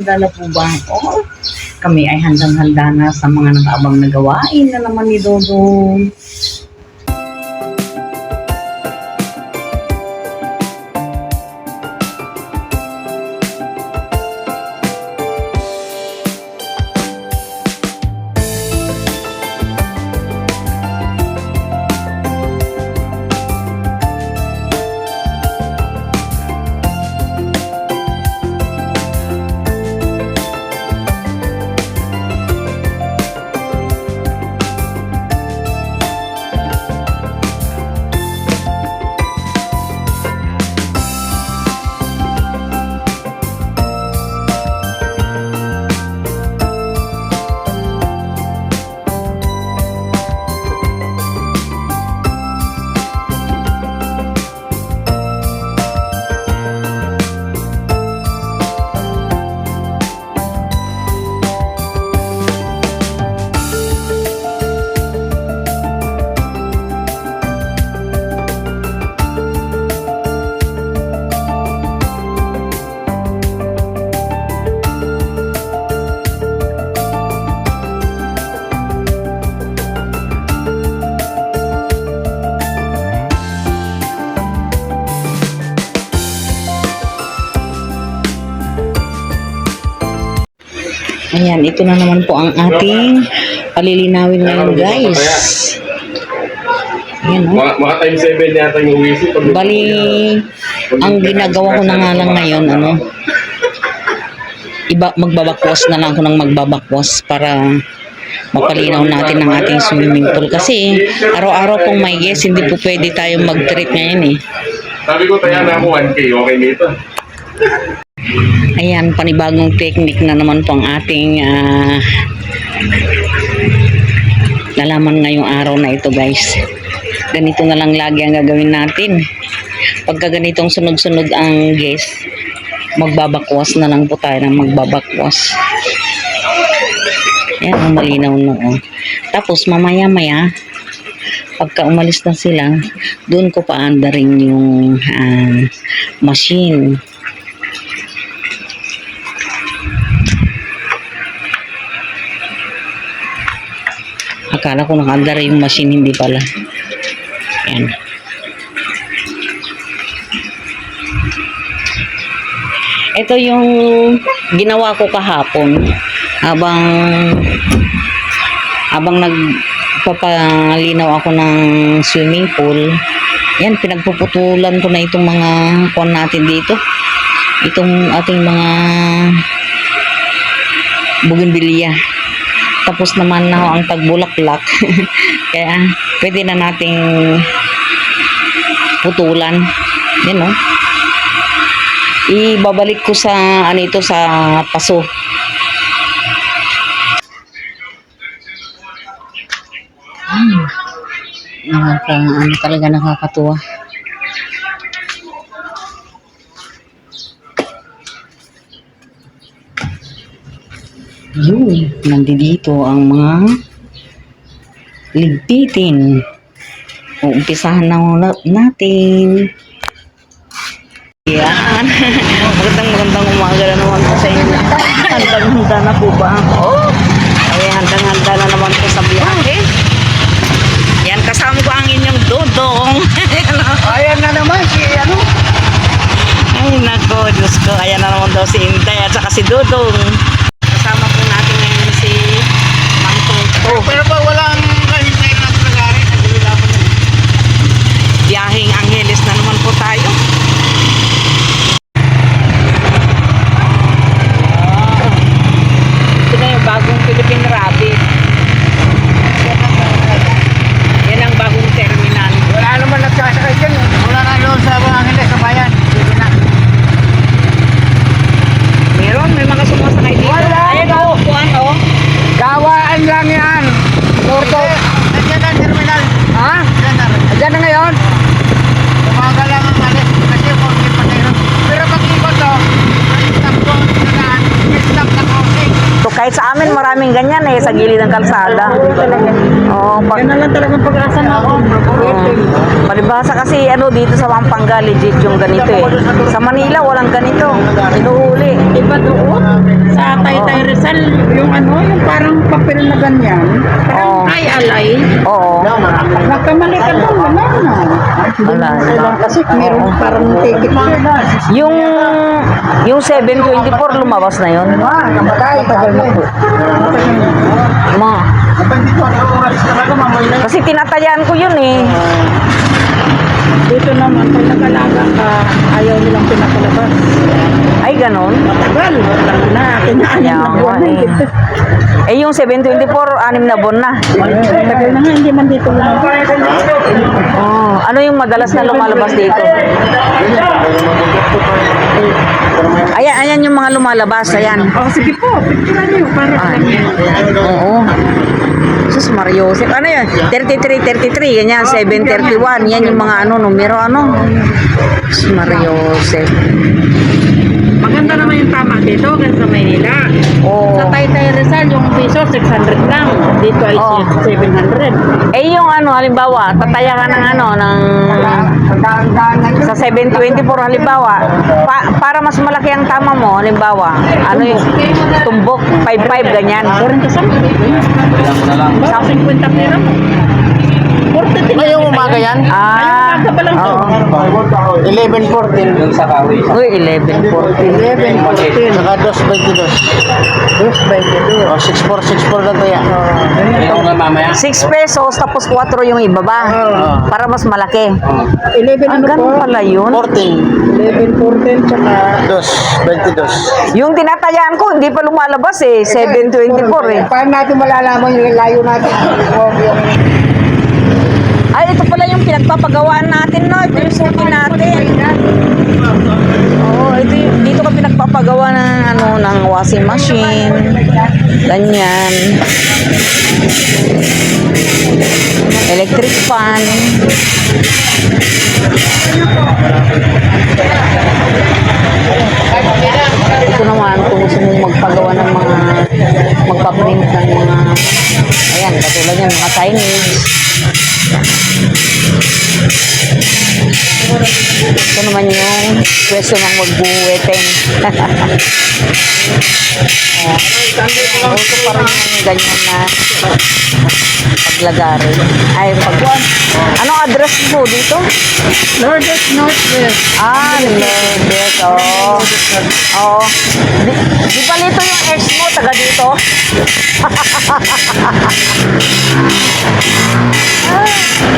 Handa na po ba ako? Kami ay handang-handa na sa mga nakaabang na gawain na naman ni Dodong. Ayan, ito na naman po ang ating palilinawin ngayon, guys. Ayan, oh. Mga time 7 yata yung WC. Bali, ang ginagawa ko na nga lang ngayon, magbabakwas na lang ako ng magbabakwas para mapalinaw natin ang ating swimming pool. Kasi araw-araw pong may guest, hindi po pwede tayong mag-trip ngayon eh. Sabi ko, kaya na ako 1K, okay nito. Ayan, panibagong technique na naman po ang ating nalaman ngayong araw na ito, guys. Ganito na lang lagi ang gagawin natin. Pagka ganitong sunod-sunod ang guest, magbabakwas na lang po tayo ng magbabakwas. Ayan, malinaw na oh. Tapos mamaya-maya, pagka umalis na sila, doon ko paandarin yung machine. Akala ko nakaandar yung machine, hindi pala. Ayan. Ito yung ginawa ko kahapon habang nagpapalinaw ako ng swimming pool. Yan, pinagpuputulan ko na itong mga kuwan natin dito. Itong ating mga bougainvillea. Tapos naman na ang tagbulaklak. Kaya pwede na nating putulan. Yan, no? Ibabalik ko sa sa paso. Talaga nakakatuwa. Yun, nandito ang mga ligpitin. Umpisahan na natin. Yan. Magandang umaga na naman po sa inyo. Handang-handa na po ba ako? Ay, handang-handa na naman po sa biyahe. Yan, kasama ko ang inyong Dodong. Ayan na naman si Ay, nako, Diyos ko. Ayan na naman daw si Inday at saka si Dodong. Kasama po natin ngayon si Mang Toto. Pero pa walang kahintay na nagari sa gilila po. Biyaheng Angeles na naman po tayo. Ito na yung bagong Philippine Rabbit. Yan ang bagong terminal. Wala naman nagsasakay dyan. Wala na doon sa Angeles sa bayan. Dito na. Meron, may mga sumasakay dito. Sa amin maraming ganyan eh, sa gilid ng kalsada. Oo, pag, Yan na lang talagang pag-asa natin. palibhasa kasi ano dito sa Pampanga legit yung ganito eh. Sa Manila walang ganito. Inuhuli. Iba doon, sa Taytay Rizal, yung ano, yung parang papel na ganyan. Oo. Parang ay alay. Oo. Nagkamali ka doon, wala na. Wala na. Kasi meron parang ticket na. Yung 724 lumabas na yun. Matagal na po. Ma. Kasi tinatayaan ko yun eh. Dito naman, pag nag-alaga ka, ayaw nilang pinakalabas. Ay, ganon. Matagal. Matagal na. Kinaanin Kaya na nga buwan eh. Eh, yung 724, 6 na buwan na. Matagal na nga, hindi man dito lumabas. Oh, ano yung madalas na lumalabas dito? Ayan, ayan yung mga lumalabas. Ayan. Oh, sige po, picture niyo para Ah, alam niyo. oo. Sus Mario. Ano yan? 33, 33. Ganyan. 731. Yan yung mga ano, numero ano. Sus Mario. Maganda naman yung tama dito kasi sa Maynila. Oo. Sa Taytay Rizal, yung piso 600 lang. Dito ay Oh. 700. Eh yung ano, halimbawa, tataya ka ng ano, ng sa 724 halimbawa, para mas malaki ang tama mo, halimbawa, ano yung tumbok, 55 ganyan. Meron ka sa sa 50 pera mo. 40 ngayong umaga yan? Ah, Ngayong umaga pa lang to. oo. 11:14 yung sa kawi. Uy, 1140. 11:14. Saka 2:22. 2:22. O, 6,464 na to yan. Yung nga mamaya? 6 pesos, tapos 4 yung ibaba. Para mas malaki. 11 Ang ganun pala yun. 11:14 tsaka 2:22. Yung tinatayaan ko, hindi pa lumalabas eh. 724 eh. Paano natin malalaman yung layo natin? Ay, ito pala yung pinagpapagawaan natin, no? Ito yung suki natin. Oo, ito yung, dito ka pinagpapagawa ng, ano, ng washing machine. Ganyan. Electric fan. Ito naman, kung gusto mong magpagawa ng mga, magpaprint ng mga, ayan, katulad yan, mga signage. Ito naman yung pwesto ng magbuweteng. Ito pa rin yung ganyan na paglagari. Ay, pagkuhan. Anong address mo dito? Northwest, Northwest. Ah, Lourdes. Oo. Oo. Di ba nito yung ex mo, taga dito?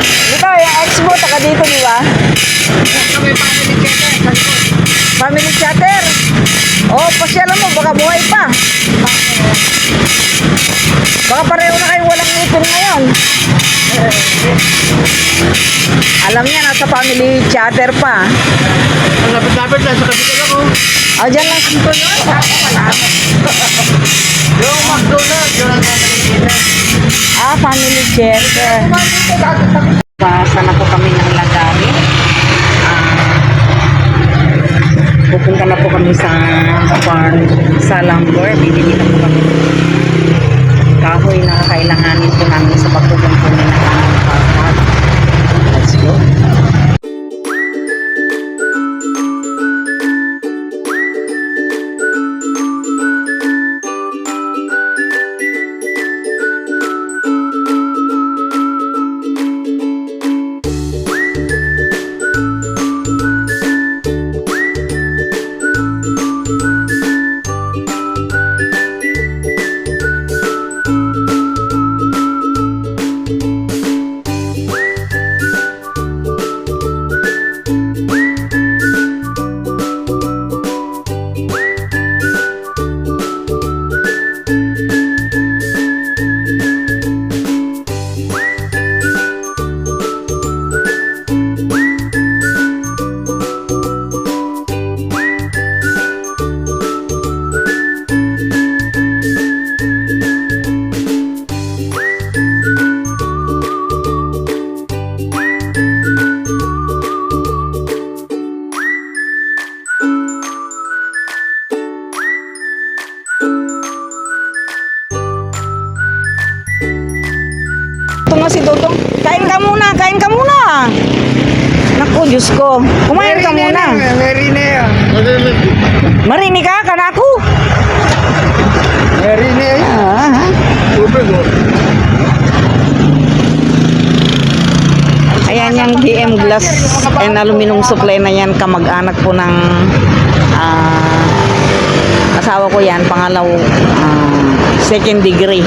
Di ba, yung ex mo, taga dito, di ba? Family chatter. Oh, pasyalan mo, baka buhay pa. Baka pareho na kayong walang ngipin ngayon. Alam niya, nasa family chatter pa. Ang lapit-lapit lang sa kapital ako. Oh, dyan lang. Yung McDonald's, yung Ah, family chatter. Basa na po kami ng lagari. Pupunta na po kami sa farm sa Langor. Bibili na po kami ng kahoy na kailanganin po namin sa pagkukumpuni ng aming farm. Let's go. naman si Dodong. Kain ka muna, kain ka muna. Naku, Diyos ko. Kumain ka muna. Merine yan. Marinig ka, kanako. Merine yan. Ah, Tubig oh. ayan yung DM glass and aluminum supply na yan. Kamag-anak po ng asawa ko yan. Pangalaw, second degree.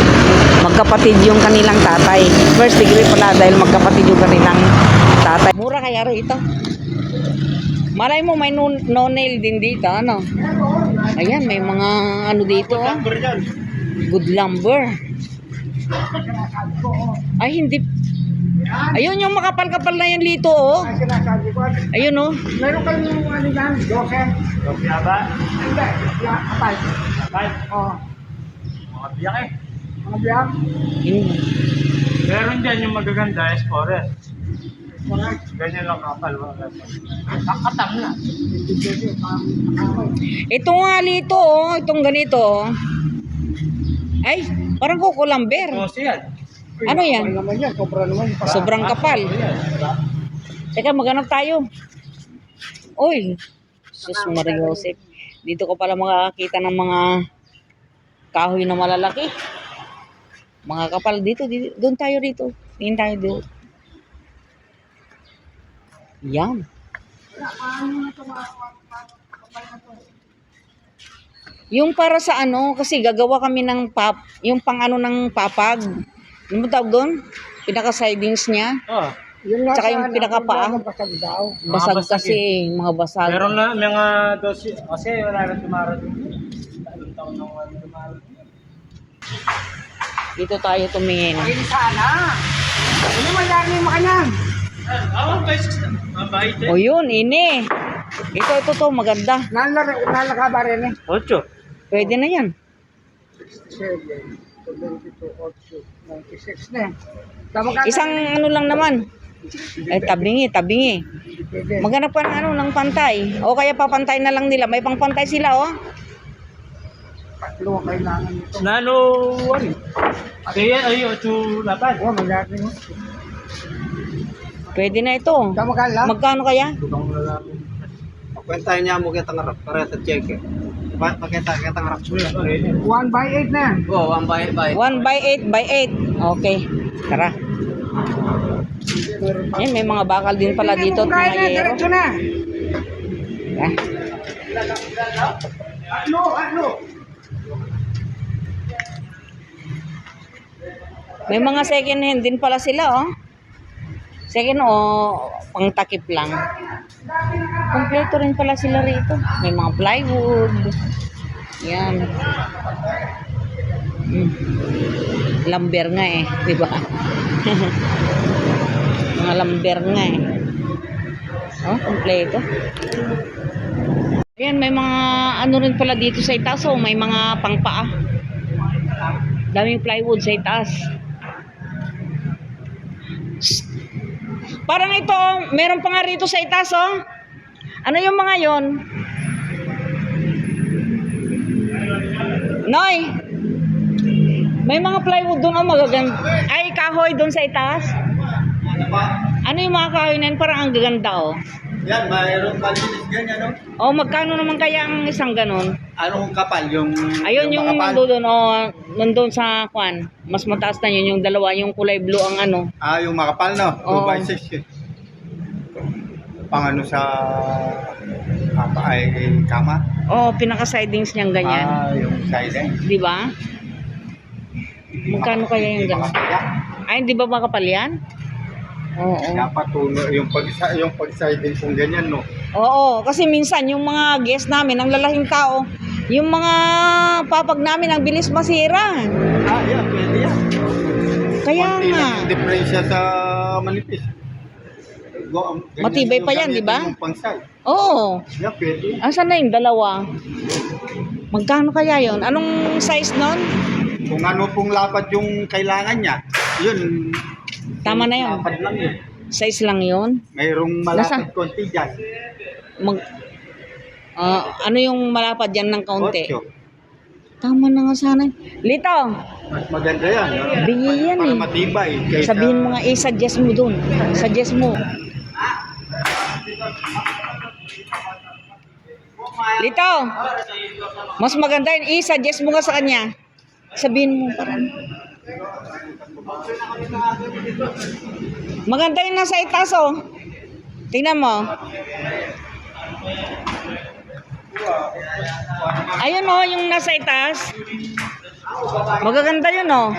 Magkapatid yung kanilang tatay. First degree pala dahil magkapatid yung kanilang tatay. Mura kaya rin ito. Malay mo may no nail din dito, ano? Ayan, may mga ano dito, oh. Good lumber. Ay, hindi. Ayun yung makapal-kapal na yung lito, oh. Sinasabi ko. Ayun, oh. Meron kayong ano dyan? 12. 12 ba? Hindi. Kapal. Kapal? Oo. Mga biyak eh. Mga biyak? Meron dyan yung magaganda, Espores. Ganyan lang kapal. Kakatang na. Ito nga lito, oh. Itong ganito, oh. Ay, parang kukulamber. Siyan. Ano yan? Kapal naman yan. Sobra naman. Sobrang kapal. Teka, maghanap tayo. Uy, sus Mariosep. Dito ko pala makakita ng mga kahoy na malalaki. Mga kapal dito. Doon tayo rito. Tingin tayo dito. Yan. Yung para sa ano, kasi gagawa kami ng yung pang ano ng papag. Ano mo tawag doon? Pinaka-sidings niya. Oh. Tsaka yung pinakapaa. Basag daw. Basag basag kasi, mga basag. Meron na mga dosi. Kasi wala na tumarating. Talong taon nang wala tumarating. Dito tayo tumingin. Ayun sana. Ano mayari mo kanyan? Mabait eh. O yun, ini. Ito to, maganda. Nalaka ba rin eh? 8. Pwede na yan. 7, 22, 8, 96 na eh. Tama ka. Isang ano lang naman. Ay, tabingi. Pwede. Maghanap ka ng ano, ng pantay. O kaya papantay na lang nila. May pangpantay sila, oh. Tatlo ang kailangan nito. Nano, ano? Kaya ay 8 laban. Oo, mayari mo. Pwede na ito. Tama ka lang? Magkano kaya? Kwentahin niya mo kita ngarap para sa check eh. Pakita ngarap. 1 by 8 na. Oh, 1 by 1 by 8 by 8. Okay. Tara. Yan, may mga bakal din pala dito at mga yero. Diretso na. Ah. Ano? May mga second hand din pala sila, oh. Second pang takip lang. Kompleto rin pala sila rito. May mga plywood. Yan. Lumber nga eh, di ba? Mga lumber nga eh. Oh, kompleto. Ayan, may mga ano rin pala dito sa itaas, oh. May mga pangpaa. Daming plywood sa itaas. Parang ito, meron pa nga rito sa itaas, oh. Ano yung mga yon? Noy! May mga plywood doon, oh, magaganda. Ay, kahoy doon sa itaas. Ano yung mga kahoy na yun? Parang ang gaganda, oh. Yan, mayroong malinis ganyan, no? Oh, magkano naman kaya ang isang ganon? Anong kapal? Yung Ayun, yung nandun, oh, nandun sa kwan. Mas mataas na yun, yung dalawa, yung kulay blue ang ano. yung makapal, no? 2 Oo. by 6 yun. Pang ano sa kama? Oh, pinaka-sidings niyang ganyan. Yung siding. Di ba? Magkano kaya yung ganon? Ay, hindi ba makapal yan? Oo. Dapat yung pag-siding kung ganyan, no? Oo, kasi minsan yung mga guest namin, ang lalaking tao, yung mga papag namin ang bilis masira. Yan, pwede yan. Kaya Konti nga. lang yung diferensya sa manipis. Matibay pa yan, di ba? Yung pang-side. Oo. Yan, pwede. Asan na yung dalawa? Magkano kaya yon? Anong size nun? Kung ano pong lapad yung kailangan niya, yun. Tama na yun. Lapad lang yun. Size lang yon. Mayroong malapad konti dyan. Ano yung malapad yan ng kaunti? 8. Tama na nga sana. Lito, Mas maganda yan. bingi yan Para eh. matibay. Kaysa... Sabihin mo nga, i-suggest mo dun. Suggest mo. Lito, mas maganda yun. I-suggest mo nga sa kanya. Sabihin mo. Maganda yun nasa itas oh. Tingnan mo. Ayun oh, yung nasa itas. Magaganda yun oh.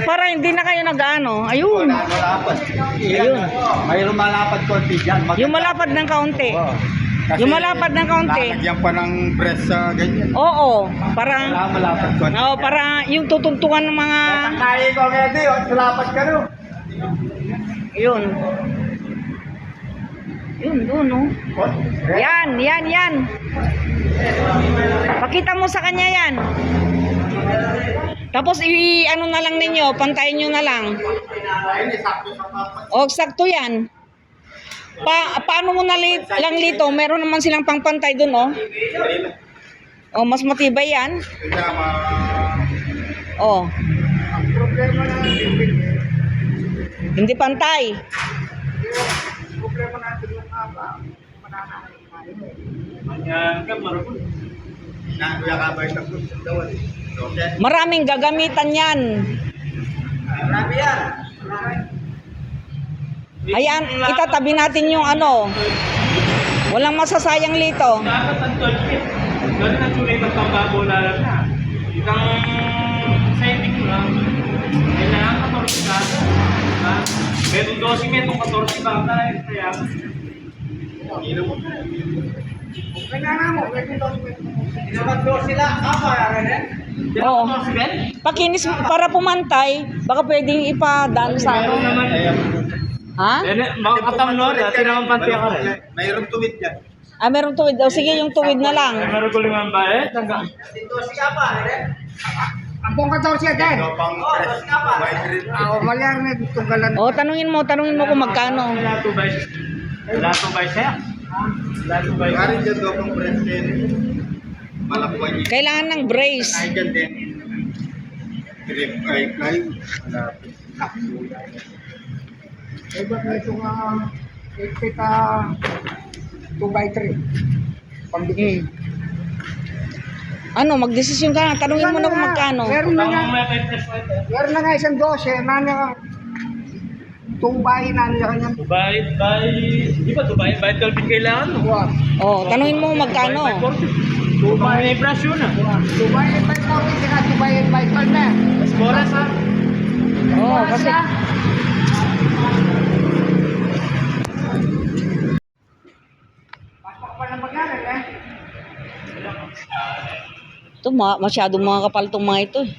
Para hindi na kayo nag-ano. Ayun. Malapad. Ayun. Mayroong malapad konti dyan. Yung malapad ng kaunti. Oo. Kasi Yung malapad ng kaunti. lalagyan pa ng press sa ganyan. Oo. Parang, Wala malapad konti. oo, para yung tutuntungan ng mga, Kaya ko ngedi, malapad ka no. yun. Yun, doon oh. Yan. Pakita mo sa kanya yan. Tapos ano na lang ninyo, pantayin nyo na lang. O, sakto yan. Paano mo na lang lito? Meron naman silang pangpantay dun, oh. O, mas matibay yan. O. Hindi pantay. Kuya kabay sa dawan. Maraming gagamitan yan. Marami yan. Ayan, itatabi natin yung ano. Walang masasayang lito. Dapat ang 12 feet. Ganun ang tulay ng pambabaw na na. Itang setting mo lang. Kailangan 14 kasa. Meron 12 metong 14 bata. Kaya sila. Oo. Pakinis para pumantay, baka pwedeng ipadaan sa ano. Ha? makakatang no, dati naman panti ako rin. Mayroong tuwid yan. Ah, merong tuwid. O, sige, yung tuwid na lang. Meron ko limang bayad. Ang pong 14 din. Pang press. Malyar na tunggalan. O, tanungin mo kung magkano. Wala 2 by 6. Wala 2 by 6. Karin dyan daw pang press din. Malakuan niya. Kailangan ng brace. Ay dyan din. Grip ay malapit. Eh, ba't na itong 2x3? Pambigay. Ano, magdesisyon ka na. Tanungin mo na kung magkano. Meron na nga. May press white. Meron na nga isang 12. Nanya 2x na nila kanya. Dubai, di ba Dubai? Dubai 12 feet kailangan mo. O, tanungin mo kung magkano. Dubai, may press yun ah. 2x by 40 saka 2x by 12 na. Mas oras ha. Oo, kasi Pasok pa ng mag-aaral eh. ito, masyadong mga kapal tong mga ito eh.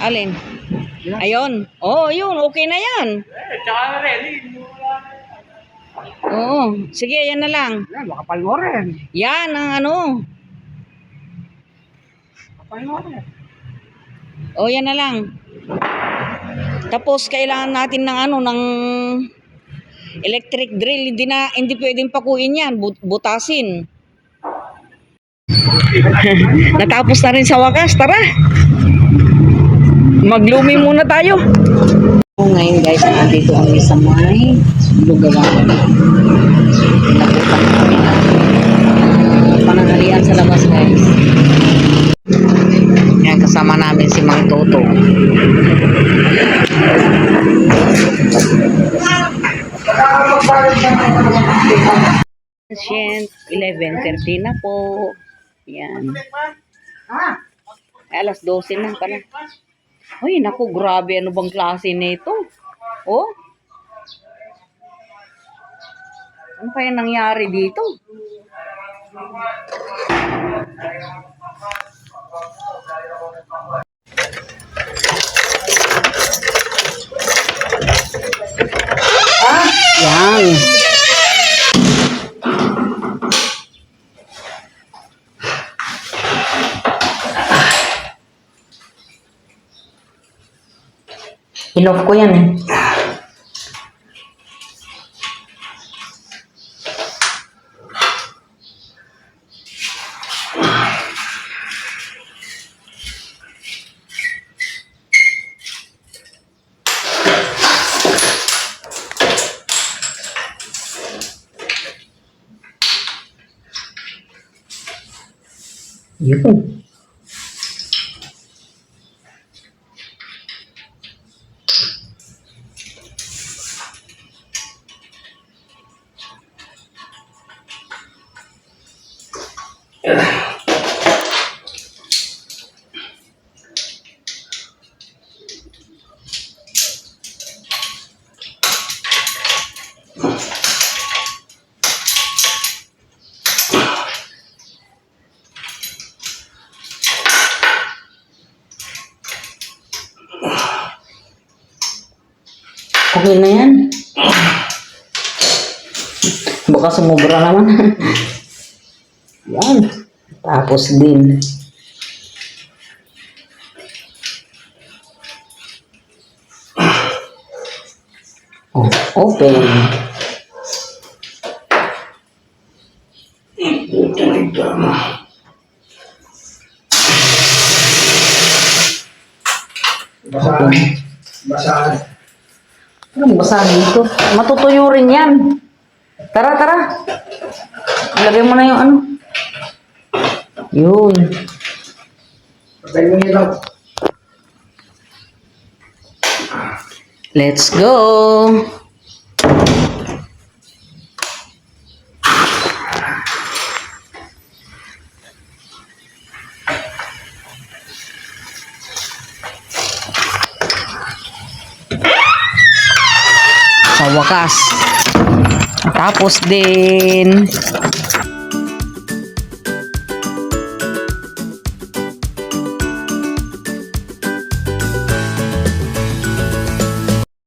Alin? Ayun. Oo, yun. Okay na yan. Tsaka ready. Oo. Sige, yan na lang. Yan, makapal mo rin. Yan ang ano. Makapal mo rin. O, yan na lang. Tapos, kailangan natin ng ano, ng electric drill. Hindi pwedeng pakuin yan. Butasin. Natapos na rin sa wakas. Tara. Maglumi muna tayo. Ngayon guys, nandito kami sa may lugawan. Napunta kami ng pananghalian sa labas guys. Yan, kasama namin si Mang Toto. Siyent, 11:30 na po. Yan. Alas 12 na pala. Ay, naku, grabe. Ano bang klase nito? Oh? Ano kaya nangyari dito? Yan. Inoff ko yan eh. Yun. Okay na yan. Baka sumubra naman. Yan. Tapos din. Oh, open. Basahan. Basahan. Anong basahin dito? Matutuyo rin yan. Tara, tara. Ilagay mo na yung ano. Yun. Patay mo ilaw. Let's go. Sa wakas. Tapos din